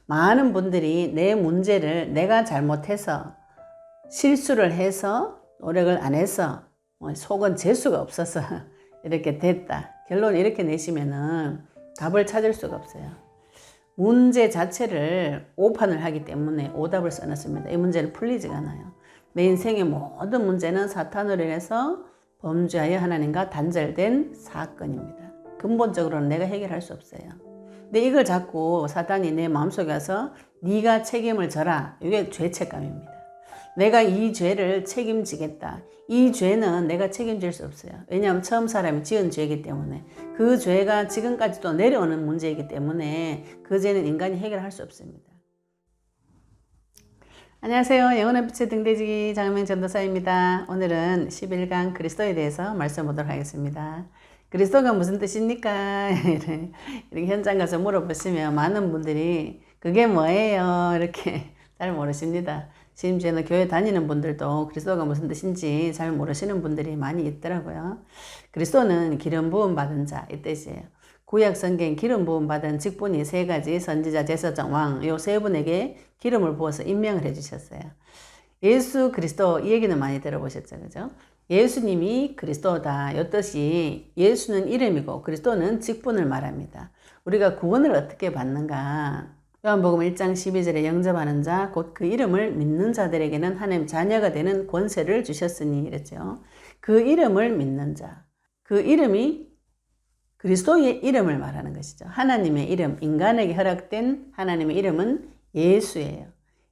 많은 분들이 내 문제를 내가 잘못해서 실수를 해서 노력을 안 해서 속은 재수가 없어서 이렇게 됐다. 결론 이렇게 내시면은 답을 찾을 수가 없어요. 문제 자체를 오판을 하기 때문에 오답을 써놨습니다. 이 문제는 풀리지가 않아요. 내 인생의 모든 문제는 사탄으로 인해서 범죄하여 하나님과 단절된 사건입니다. 근본적으로는 내가 해결할 수 없어요. 근데 이걸 자꾸 사탄이 내 마음속에 와서 네가 책임을 져라. 이게 죄책감입니다. 내가 이 죄를 책임지겠다. 이 죄는 내가 책임질 수 없어요. 왜냐하면 처음 사람이 지은 죄이기 때문에 그 죄가 지금까지도 내려오는 문제이기 때문에 그 죄는 인간이 해결할 수 없습니다. 안녕하세요. 영원한 빛의 등대지기 장명 전도사입니다. 오늘은 11강 그리스도에 대해서 말씀 보도록 하겠습니다. 그리스도가 무슨 뜻입니까? 이렇게 현장 가서 물어보시면 많은 분들이 그게 뭐예요? 이렇게 잘 모르십니다. 심지어는 교회 다니는 분들도 그리스도가 무슨 뜻인지 잘 모르시는 분들이 많이 있더라고요. 그리스도는 기름 부음 받은 자 이 뜻이에요. 구약 성경 기름 부음 받은 직분이 세 가지 선지자, 제사장, 왕 요 세 분에게 기름을 부어서 임명을 해주셨어요. 예수 그리스도 이 얘기는 많이 들어보셨죠, 그죠? 예수님이 그리스도다. 이 뜻이 예수는 이름이고 그리스도는 직분을 말합니다. 우리가 구원을 어떻게 받는가? 요한복음 1장 12절에 영접하는 자, 곧 그 이름을 믿는 자들에게는 하나님 자녀가 되는 권세를 주셨으니 이랬죠. 그 이름을 믿는 자, 그 이름이 그리스도의 이름을 말하는 것이죠. 하나님의 이름, 인간에게 허락된 하나님의 이름은 예수예요.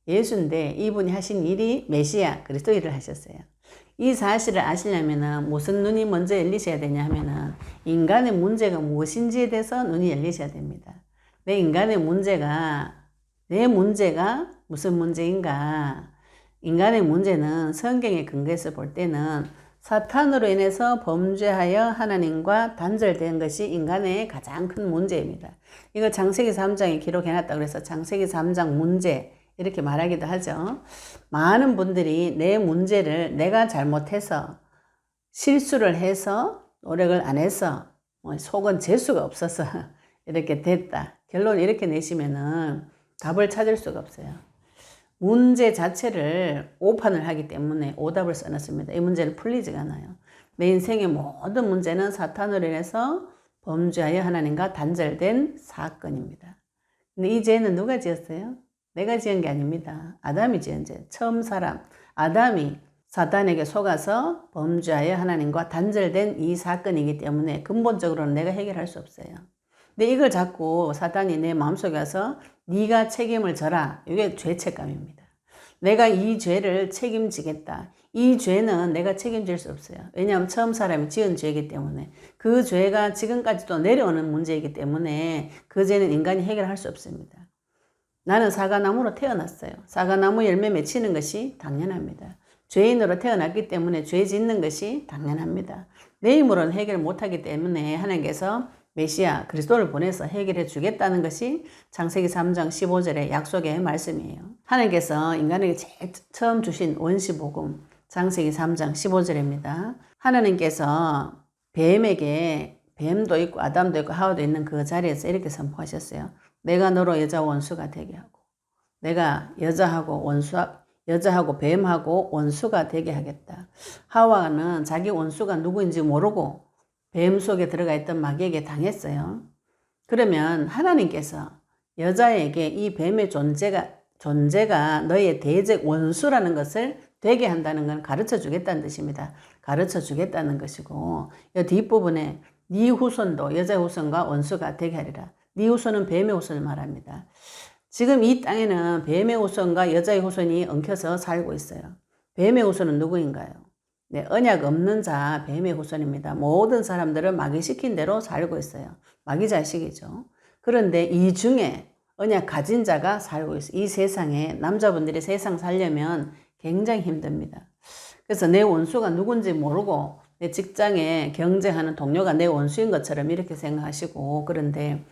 예수인데 이분이 하신 일이 메시아, 그리스도 일을 하셨어요. 이 사실을 아시려면 무슨 눈이 먼저 열리셔야 되냐 하면은 인간의 문제가 무엇인지에 대해서 눈이 열리셔야 됩니다. 내 인간의 문제가, 내 문제가 무슨 문제인가? 인간의 문제는 성경의 근거에서 볼 때는 사탄으로 인해서 범죄하여 하나님과 단절된 것이 인간의 가장 큰 문제입니다. 이거 창세기 3장에 기록해놨다고 해서 창세기 3장 문제 이렇게 말하기도 하죠. 많은 분들이 내 문제를 내가 잘못해서 실수를 해서 노력을 안 해서 속은 재수가 없어서 이렇게 됐다. 결론 이렇게 내시면은 답을 찾을 수가 없어요. 문제 자체를 오판을 하기 때문에 오답을 써놨습니다. 이 문제는 풀리지가 않아요. 내 인생의 모든 문제는 사탄으로 인해서 범죄하여 하나님과 단절된 사건입니다. 근데 이 죄는 누가 지었어요? 내가 지은 게 아닙니다. 아담이 지은 죄. 처음 사람 아담이 사탄에게 속아서 범죄하여 하나님과 단절된 이 사건이기 때문에 근본적으로는 내가 해결할 수 없어요. 근데 이걸 자꾸 사탄이 내 마음속에 와서 네가 책임을 져라. 이게 죄책감입니다. 내가 이 죄를 책임지겠다. 이 죄는 내가 책임질 수 없어요. 왜냐하면 처음 사람이 지은 죄이기 때문에 그 죄가 지금까지도 내려오는 문제이기 때문에 그 죄는 인간이 해결할 수 없습니다. 나는 사과나무로 태어났어요. 사과나무 열매 맺히는 것이 당연합니다. 죄인으로 태어났기 때문에 죄 짓는 것이 당연합니다. 내 힘으로는 해결 못하기 때문에 하나님께서 메시아 그리스도를 보내서 해결해 주겠다는 것이 창세기 3장 15절의 약속의 말씀이에요. 하나님께서 인간에게 제일 처음 주신 원시복음 창세기 3장 15절입니다. 하나님께서 뱀에게 뱀도 있고 아담도 있고 하와도 있는 그 자리에서 이렇게 선포하셨어요. 내가 너로 여자 원수가 되게 하고 내가 여자하고 뱀하고 원수가 되게 하겠다. 하와는 자기 원수가 누구인지 모르고 뱀 속에 들어가 있던 마귀에게 당했어요. 그러면 하나님께서 여자에게 이 뱀의 존재가 너의 대적 원수라는 것을 되게 한다는 건 가르쳐 주겠다는 뜻입니다. 가르쳐 주겠다는 것이고 이 뒷부분에 네 후손도 여자 후손과 원수가 되게 하리라. 네 후손은 뱀의 후손을 말합니다. 지금 이 땅에는 뱀의 후손과 여자의 후손이 엉켜서 살고 있어요. 뱀의 후손은 누구인가요? 네, 언약 없는 자 뱀의 후손입니다. 모든 사람들은 마귀 시킨 대로 살고 있어요. 마귀 자식이죠. 그런데 이 중에 언약 가진 자가 살고 있어요. 이 세상에 남자분들이 세상 살려면 굉장히 힘듭니다. 그래서 내 원수가 누군지 모르고 내 직장에 경쟁하는 동료가 내 원수인 것처럼 이렇게 생각하시고 그런데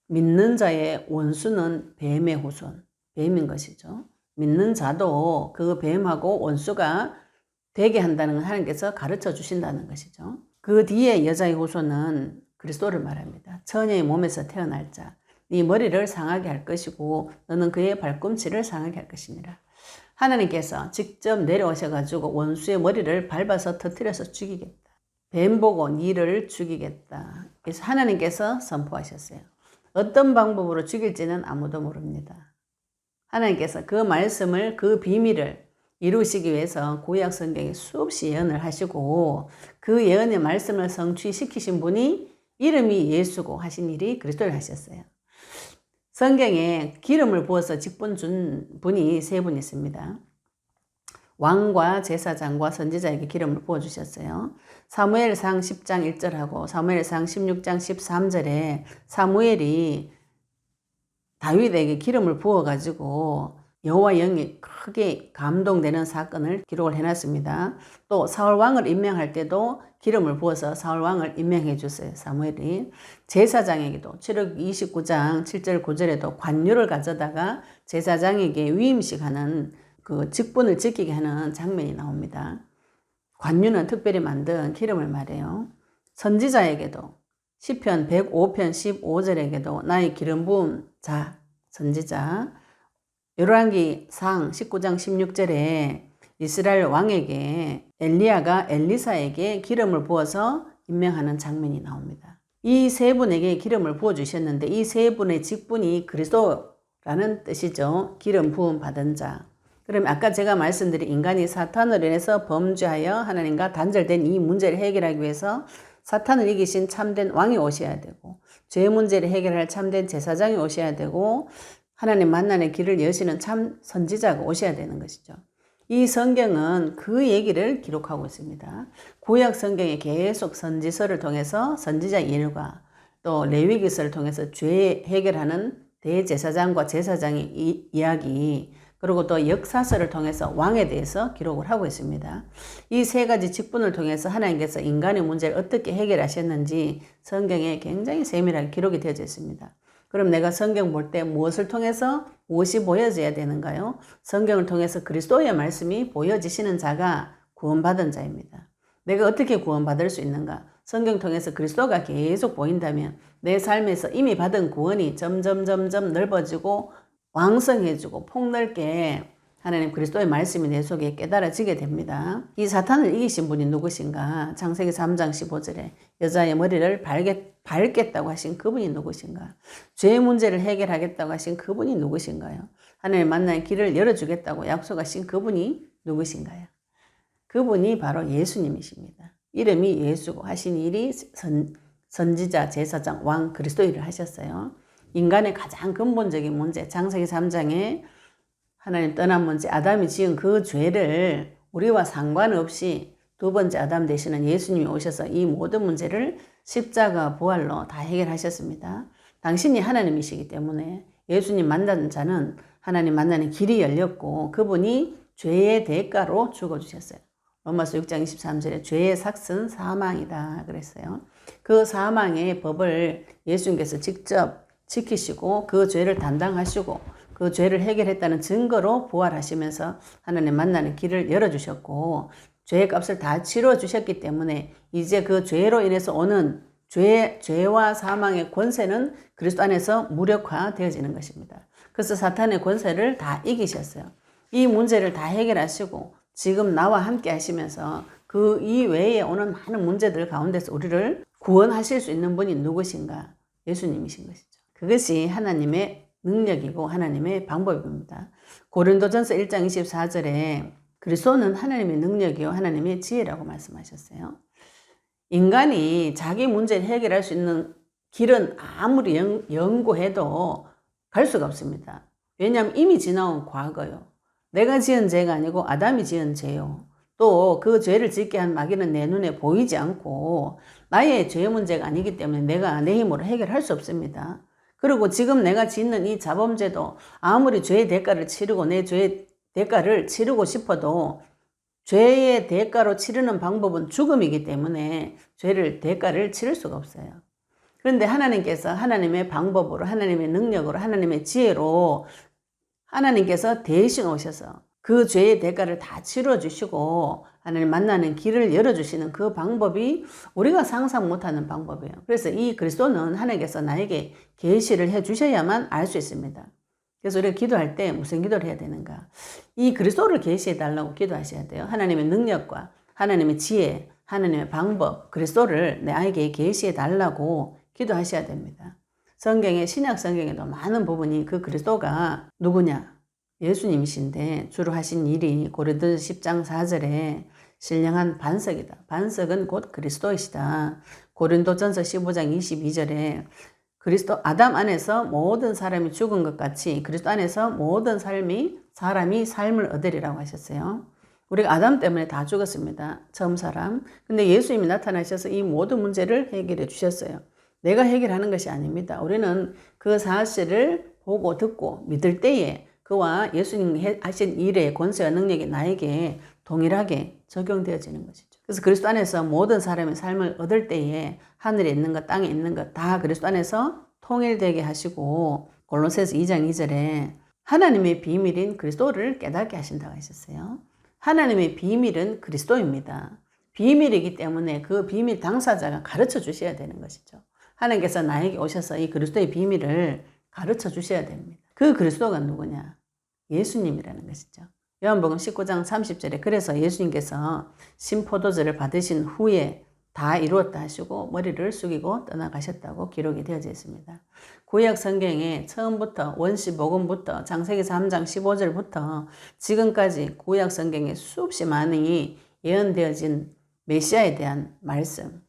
믿는 자의 원수는 뱀의 후손, 뱀인 것이죠. 믿는 자도 그 뱀하고 원수가 되게 한다는 건 하나님께서 가르쳐 주신다는 것이죠. 그 뒤에 여자의 후손은 그리스도를 말합니다. 처녀의 몸에서 태어날 자. 네 머리를 상하게 할 것이고 너는 그의 발꿈치를 상하게 할 것이니라. 하나님께서 직접 내려오셔가지고 원수의 머리를 밟아서 터뜨려서 죽이겠다. 뱀 보고 니를 죽이겠다. 그래서 하나님께서 선포하셨어요. 어떤 방법으로 죽일지는 아무도 모릅니다. 하나님께서 그 말씀을, 그 비밀을 이루시기 위해서 구약 성경에 수없이 예언을 하시고 그 예언의 말씀을 성취시키신 분이 이름이 예수고 하신 일이 그리스도를 하셨어요. 성경에 기름을 부어서 직분 준 분이 세 분 있습니다. 왕과 제사장과 선지자에게 기름을 부어주셨어요. 사무엘상 10장 1절하고 사무엘상 16장 13절에 사무엘이 다윗에게 기름을 부어가지고 여호와 영이 크게 감동되는 사건을 기록을 해놨습니다. 또 사울 왕을 임명할 때도 기름을 부어서 사울 왕을 임명해 줬어요. 사무엘이. 제사장에게도 출애굽 29장 7절 9절에도 관유를 가져다가 제사장에게 위임식하는 그 직분을 지키게 하는 장면이 나옵니다. 관유는 특별히 만든 기름을 말해요. 선지자에게도 시편 105편 15절에게도 나의 기름 부은 자 선지자, 열왕기상 19장 16절에 이스라엘 왕에게 엘리야가 엘리사에게 기름을 부어서 임명하는 장면이 나옵니다. 이 세 분에게 기름을 부어주셨는데 이 세 분의 직분이 그리스도라는 뜻이죠. 기름 부음 받은 자. 그럼 아까 제가 말씀드린 인간이 사탄으로 인해서 범죄하여 하나님과 단절된 이 문제를 해결하기 위해서 사탄을 이기신 참된 왕이 오셔야 되고 죄 문제를 해결할 참된 제사장이 오셔야 되고 하나님 만나는 길을 여시는 참 선지자가 오셔야 되는 것이죠. 이 성경은 그 얘기를 기록하고 있습니다. 구약 성경에 계속 선지서를 통해서 선지자 일과 또 레위기서를 통해서 죄 해결하는 대제사장과 제사장의 이야기 그리고 또 역사서를 통해서 왕에 대해서 기록을 하고 있습니다. 이 세 가지 직분을 통해서 하나님께서 인간의 문제를 어떻게 해결하셨는지 성경에 굉장히 세밀하게 기록이 되어져 있습니다. 그럼 내가 성경 볼 때 무엇을 통해서 무엇이 보여져야 되는가요? 성경을 통해서 그리스도의 말씀이 보여지시는 자가 구원받은 자입니다. 내가 어떻게 구원받을 수 있는가? 성경 통해서 그리스도가 계속 보인다면 내 삶에서 이미 받은 구원이 점점 넓어지고 왕성해지고 폭넓게 하나님 그리스도의 말씀이 내 속에 깨달아지게 됩니다. 이 사탄을 이기신 분이 누구신가? 창세기 3장 15절에 여자의 머리를 밟겠다고 하신 그분이 누구신가? 죄의 문제를 해결하겠다고 하신 그분이 누구신가요? 하나님 만나는 길을 열어주겠다고 약속하신 그분이 누구신가요? 그분이 바로 예수님이십니다. 이름이 예수고 하신 일이 선지자, 제사장, 왕, 그리스도 일을 하셨어요. 인간의 가장 근본적인 문제, 창세기 3장에 하나님 떠난 문제, 아담이 지은 그 죄를 우리와 상관없이 두 번째 아담 되시는 예수님이 오셔서 이 모든 문제를 십자가 부활로 다 해결하셨습니다. 당신이 하나님이시기 때문에 예수님 만나는 자는 하나님 만나는 길이 열렸고 그분이 죄의 대가로 죽어주셨어요. 로마서 6장 23절에 죄의 삭은 사망이다 그랬어요. 그 사망의 법을 예수님께서 직접 지키시고 그 죄를 담당하시고 그 죄를 해결했다는 증거로 부활하시면서 하나님 만나는 길을 열어주셨고 죄의 값을 다 치러주셨기 때문에 이제 그 죄로 인해서 오는 죄와 사망의 권세는 그리스도 안에서 무력화되어지는 것입니다. 그래서 사탄의 권세를 다 이기셨어요. 이 문제를 다 해결하시고 지금 나와 함께 하시면서 그 이외에 오는 많은 문제들 가운데서 우리를 구원하실 수 있는 분이 누구신가? 예수님이신 것이죠. 그것이 하나님의 능력이고 하나님의 방법입니다. 고린도전서 1장 24절에 그리스도는 하나님의 능력이요 하나님의 지혜라고 말씀하셨어요. 인간이 자기 문제를 해결할 수 있는 길은 아무리 연구해도 갈 수가 없습니다. 왜냐하면 이미 지나온 과거요. 내가 지은 죄가 아니고 아담이 지은 죄요. 또 그 죄를 짓게 한 마귀는 내 눈에 보이지 않고 나의 죄 문제가 아니기 때문에 내가 내 힘으로 해결할 수 없습니다. 그리고 지금 내가 짓는 이 자범죄도 아무리 죄의 대가를 치르고 내 죄의 대가를 치르고 싶어도 죄의 대가로 치르는 방법은 죽음이기 때문에 죄를 대가를 치를 수가 없어요. 그런데 하나님께서 하나님의 방법으로 하나님의 능력으로 하나님의 지혜로 하나님께서 대신 오셔서 그 죄의 대가를 다 치러주시고 하나님 만나는 길을 열어주시는 그 방법이 우리가 상상 못하는 방법이에요. 그래서 이 그리스도는 하나님께서 나에게 계시를 해주셔야만 알 수 있습니다. 그래서 우리가 기도할 때 무슨 기도를 해야 되는가? 이 그리스도를 계시해 달라고 기도하셔야 돼요. 하나님의 능력과 하나님의 지혜, 하나님의 방법, 그리스도를 나에게 계시해 달라고 기도하셔야 됩니다. 성경에, 신약 성경에도 많은 부분이 그 그리스도가 누구냐? 예수님이신데 주로 하신 일이 고린도서 10장 4절에 신령한 반석이다. 반석은 곧 그리스도이시다. 고린도전서 15장 22절에 그리스도 아담 안에서 모든 사람이 죽은 것 같이 그리스도 안에서 모든 사람이 삶을 얻으리라고 하셨어요. 우리가 아담 때문에 다 죽었습니다. 처음 사람. 근데 예수님이 나타나셔서 이 모든 문제를 해결해 주셨어요. 내가 해결하는 것이 아닙니다. 우리는 그 사실을 보고 듣고 믿을 때에 그와 예수님 하신 일의 권세와 능력이 나에게 동일하게 적용되어지는 것이죠. 그래서 그리스도 안에서 모든 사람의 삶을 얻을 때에 하늘에 있는 것, 땅에 있는 것 다 그리스도 안에서 통일되게 하시고 골로새서 2장 2절에 하나님의 비밀인 그리스도를 깨닫게 하신다고 하셨어요. 하나님의 비밀은 그리스도입니다. 비밀이기 때문에 그 비밀 당사자가 가르쳐 주셔야 되는 것이죠. 하나님께서 나에게 오셔서 이 그리스도의 비밀을 가르쳐 주셔야 됩니다. 그 그리스도가 누구냐? 예수님이라는 것이죠. 요한복음 19장 30절에 그래서 예수님께서 신포도주를 받으신 후에 다 이루었다 하시고 머리를 숙이고 떠나가셨다고 기록이 되어져 있습니다. 구약 성경에 처음부터 원시복음부터 창세기 3장 15절부터 지금까지 구약 성경에 수없이 많이 예언되어진 메시아에 대한 말씀.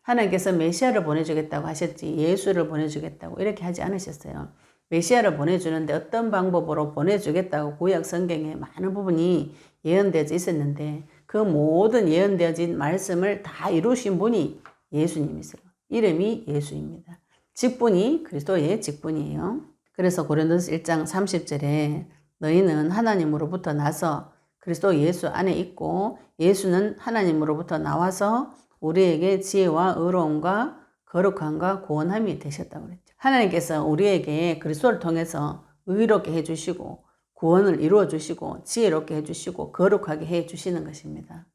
하나님께서 메시아를 보내주겠다고 하셨지 예수를 보내주겠다고 이렇게 하지 않으셨어요. 메시아를 보내주는데 어떤 방법으로 보내주겠다고 구약 성경에 많은 부분이 예언되어져 있었는데 그 모든 예언되어진 말씀을 다 이루신 분이 예수님이세요. 이름이 예수입니다. 직분이 그리스도의 직분이에요. 그래서 고린도서 1장 30절에 너희는 하나님으로부터 나서 그리스도 예수 안에 있고 예수는 하나님으로부터 나와서 우리에게 지혜와 의로움과 거룩함과 구원함이 되셨다고 그랬죠. 하나님께서 우리에게 그리스도를 통해서 의롭게 해주시고 구원을 이루어 주시고 지혜롭게 해주시고 거룩하게 해주시는 것입니다.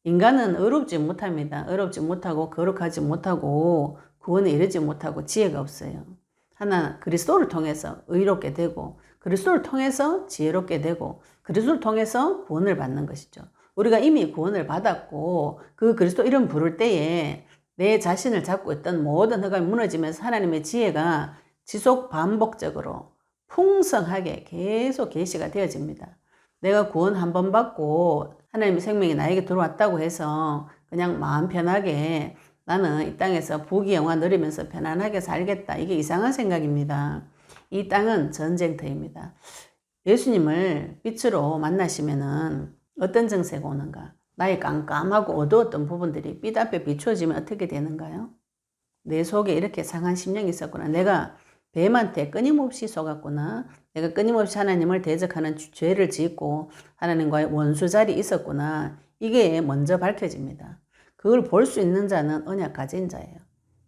인간은 의롭지 못합니다. 의롭지 못하고 거룩하지 못하고 구원에 이르지 못하고 지혜가 없어요. 하나 그리스도를 통해서 의롭게 되고 그리스도를 통해서 지혜롭게 되고 그리스도를 통해서 구원을 받는 것이죠. 우리가 이미 구원을 받았고 그 그리스도 이름 부를 때에 내 자신을 잡고 있던 모든 허감이 무너지면서 하나님의 지혜가 지속 반복적으로 풍성하게 계속 계시가 되어집니다. 내가 구원 한 번 받고 하나님의 생명이 나에게 들어왔다고 해서 그냥 마음 편하게 나는 이 땅에서 부귀영화 누리면서 편안하게 살겠다. 이게 이상한 생각입니다. 이 땅은 전쟁터입니다. 예수님을 빛으로 만나시면은 어떤 증세가 오는가? 나의 깜깜하고 어두웠던 부분들이 빛 앞에 비추어지면 어떻게 되는가요? 내 속에 이렇게 상한 심령이 있었구나. 내가 뱀한테 끊임없이 속았구나. 내가 끊임없이 하나님을 대적하는 죄를 짓고 하나님과의 원수자리 있었구나. 이게 먼저 밝혀집니다. 그걸 볼 수 있는 자는 언약 가진 자예요.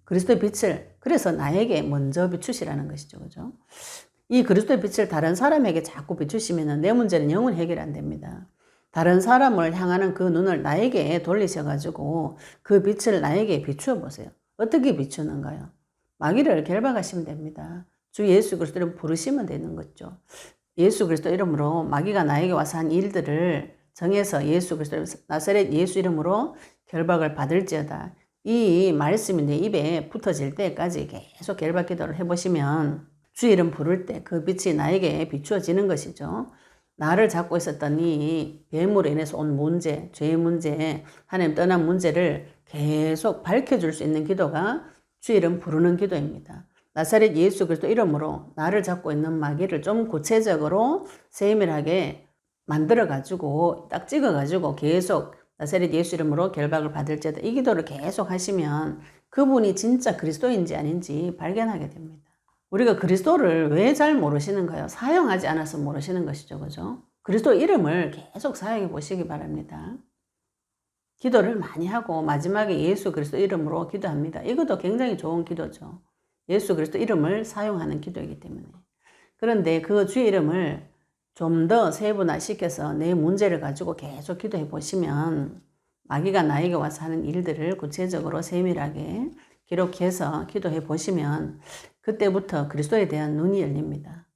그리스도의 빛을 그래서 나에게 먼저 비추시라는 것이죠. 그죠? 이 그리스도의 빛을 다른 사람에게 자꾸 비추시면 내 문제는 영원히 해결 안 됩니다. 다른 사람을 향하는 그 눈을 나에게 돌리셔가지고 그 빛을 나에게 비추어 보세요. 어떻게 비추는가요? 마귀를 결박하시면 됩니다. 주 예수 그리스도 이름 부르시면 되는 거죠. 예수 그리스도 이름으로 마귀가 나에게 와서 한 일들을 정해서 예수 그리스도 나사렛 예수 이름으로 결박을 받을지어다. 이 말씀이 내 입에 붙어질 때까지 계속 결박 기도를 해보시면 주 이름 부를 때 그 빛이 나에게 비추어지는 것이죠. 나를 잡고 있었던 이 뱀으로 인해서 온 문제, 죄의 문제, 하나님 떠난 문제를 계속 밝혀줄 수 있는 기도가 주 이름 부르는 기도입니다. 나사렛 예수 그리스도 이름으로 나를 잡고 있는 마귀를 좀 구체적으로 세밀하게 만들어가지고 딱 찍어가지고 계속 나사렛 예수 이름으로 결박을 받을지어다. 이 기도를 계속 하시면 그분이 진짜 그리스도인지 아닌지 발견하게 됩니다. 우리가 그리스도를 왜 잘 모르시는가요? 사용하지 않아서 모르시는 것이죠. 그죠? 그리스도 이름을 계속 사용해 보시기 바랍니다. 기도를 많이 하고 마지막에 예수 그리스도 이름으로 기도합니다. 이것도 굉장히 좋은 기도죠. 예수 그리스도 이름을 사용하는 기도이기 때문에. 그런데 그 주의 이름을 좀 더 세분화시켜서 내 문제를 가지고 계속 기도해 보시면 마귀가 나에게 와서 하는 일들을 구체적으로 세밀하게 기록해서 기도해 보시면 그때부터 그리스도에 대한 눈이 열립니다.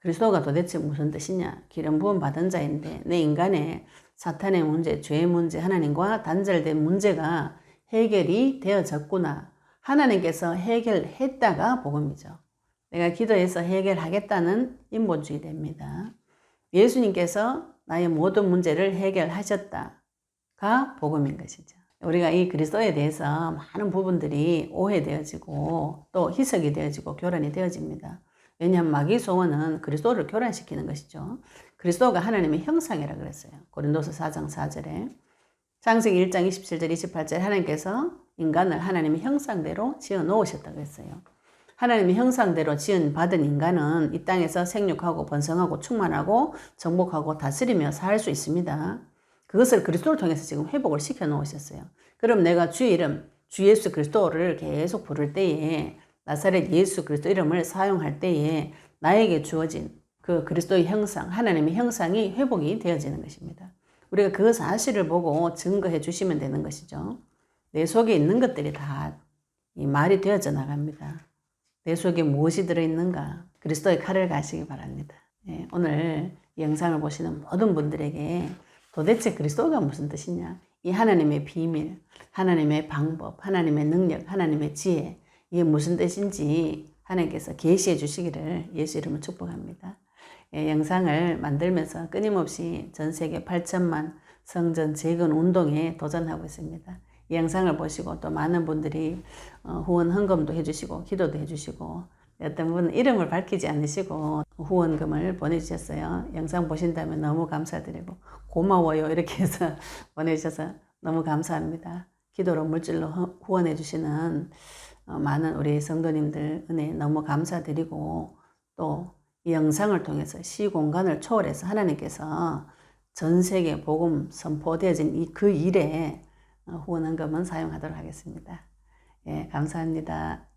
그리스도가 도대체 무슨 뜻이냐? 기름 부음 받은 자인데 내 인간의 사탄의 문제, 죄의 문제, 하나님과 단절된 문제가 해결이 되어졌구나. 하나님께서 해결했다가 복음이죠. 내가 기도해서 해결하겠다는 인본주의 됩니다. 예수님께서 나의 모든 문제를 해결하셨다가 복음인 것이죠. 우리가 이 그리스도에 대해서 많은 부분들이 오해되어지고 또 희석이 되어지고 교란이 되어집니다. 왜냐하면 마귀 소원은 그리스도를 교란시키는 것이죠. 그리스도가 하나님의 형상이라 그랬어요. 고린도서 4장 4절에. 창세기 1장 27절 28절 하나님께서 인간을 하나님의 형상대로 지어 놓으셨다고 했어요. 하나님의 형상대로 지은 받은 인간은 이 땅에서 생육하고 번성하고 충만하고 정복하고 다스리며 살 수 있습니다. 그것을 그리스도를 통해서 지금 회복을 시켜 놓으셨어요. 그럼 내가 주의 이름, 주 예수 그리스도를 계속 부를 때에 나사렛 예수 그리스도 이름을 사용할 때에 나에게 주어진 그 그리스도의 형상, 하나님의 형상이 회복이 되어지는 것입니다. 우리가 그 사실을 보고 증거해 주시면 되는 것이죠. 내 속에 있는 것들이 다 이 말이 되어져 나갑니다. 내 속에 무엇이 들어있는가? 그리스도의 칼을 가시기 바랍니다. 예, 오늘 이 영상을 보시는 모든 분들에게 도대체 그리스도가 무슨 뜻이냐? 이 하나님의 비밀, 하나님의 방법, 하나님의 능력, 하나님의 지혜, 이게 무슨 뜻인지 하나님께서 계시해 주시기를 예수 이름으로 축복합니다. 예, 영상을 만들면서 끊임없이 전 세계 8천만 성전 재건 운동에 도전하고 있습니다. 이 영상을 보시고 또 많은 분들이 후원 헌금도 해주시고 기도도 해주시고 어떤 분은 이름을 밝히지 않으시고 후원금을 보내주셨어요. 영상 보신다면 너무 감사드리고 고마워요 이렇게 해서 보내주셔서 너무 감사합니다. 기도로 물질로 후원해 주시는 많은 우리 성도님들 은혜 너무 감사드리고 또 이 영상을 통해서 시공간을 초월해서 하나님께서 전 세계 복음 선포되어진 그 일에 후원헌금은 사용하도록 하겠습니다. 예, 감사합니다.